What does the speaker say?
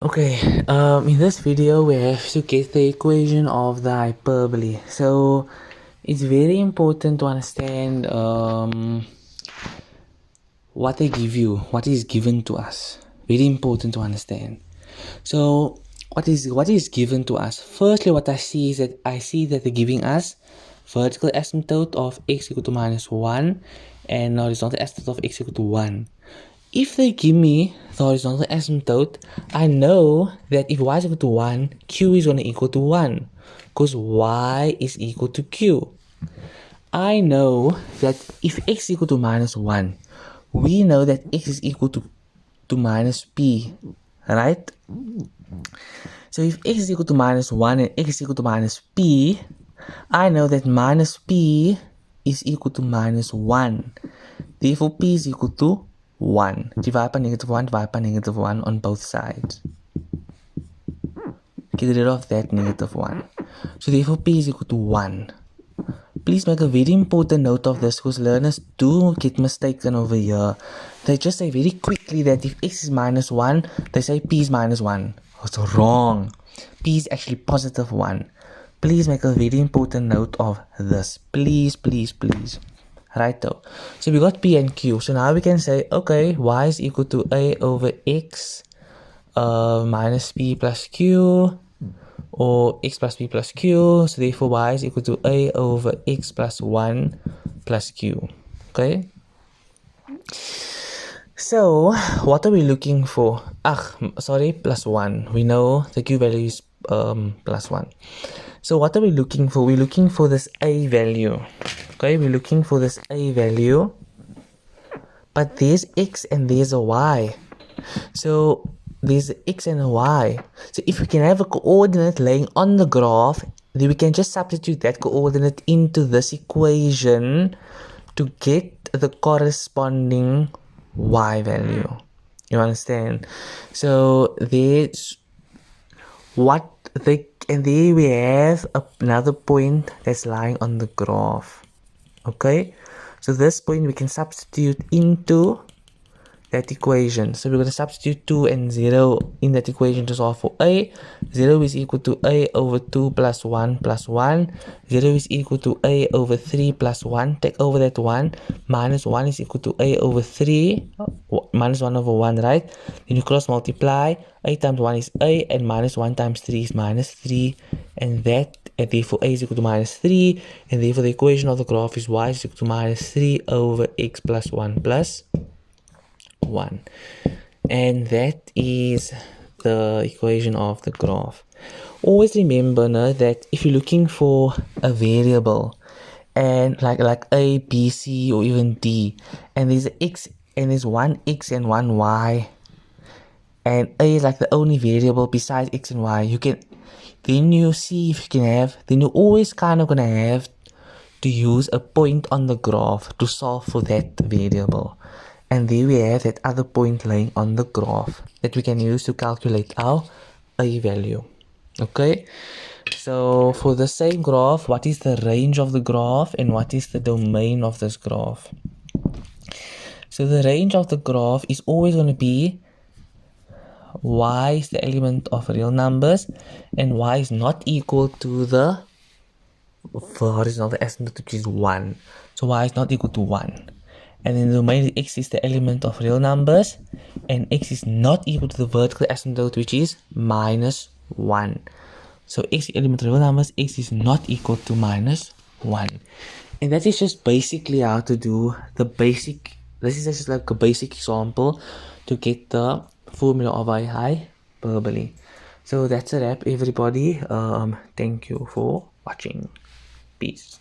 Okay, in this video we have to get the equation of the hyperbole. So it's very important to understand what they give you, what is given to us. Very important to understand. So what is given to us? Firstly, what I see is that they're giving us vertical asymptote of x equal to minus 1 and horizontal asymptote of x equal to 1. If they give me the horizontal asymptote, I know that if y is equal to 1, q is going to equal to 1 because y is equal to q. I know that if x is equal to minus 1, we know that x is equal to minus p, right? So if x is equal to minus 1 and x is equal to minus p, I know that minus p is equal to minus 1. Therefore, p is equal to 1. Divide by negative 1, divide by negative 1 on both sides. Get rid of that negative 1. So therefore, p is equal to 1. Please make a very important note of this because learners do get mistaken over here. They just say very quickly that if x is minus 1, they say p is minus 1. It's wrong. P is actually positive 1. Please make a very important note of this. Please, please, please. Right though. So we got p and q. So now we can say, okay, y is equal to a over x minus p plus q, or x plus p plus q. So therefore y is equal to a over x plus 1 plus q. Okay. So what are we looking for? Plus 1. We know the q value is plus 1. So what are we looking for? We're looking for this a value. Okay, we're looking for this a value. But there's x and there's a y. So there's x and a y. So if we can have a coordinate laying on the graph, then we can just substitute that coordinate into this equation to get the corresponding y value. You understand? So there's and there we have another point that's lying on the graph. Okay, so this point we can substitute into that equation. So we're going to substitute 2 and 0 in that equation to solve for a. 0 is equal to a over 2 plus 1 plus 1. 0 is equal to a over 3 plus 1. Take over that 1. Minus 1 is equal to a over 3. Minus 1 over 1, right? Then you cross multiply. A times 1 is a, and minus 1 times 3 is minus 3. And therefore a is equal to minus 3. And therefore the equation of the graph is y is equal to minus 3 over x plus 1 plus 1. And that is the equation of the graph. Always remember that if you're looking for a variable and like a, b, c, or even d, and there's x and there's one x and one y, and a is like the only variable besides x and y, then you see if you can have, then you're always kind of gonna have to use a point on the graph to solve for that variable. And there we have that other point laying on the graph that we can use to calculate our a value. Okay, so for the same graph, what is the range of the graph and what is the domain of this graph? So the range of the graph is always going to be y is the element of real numbers and y is not equal to the horizontal asymptote, which is 1. So y is not equal to 1. And then the domain x is the element of real numbers, and x is not equal to the vertical asymptote, which is minus 1. So x is the element of real numbers, x is not equal to minus 1. And that is just basically how to do the basic. This is just like a basic example to get the formula of a hyperbole. So that's a wrap, everybody. Thank you for watching. Peace.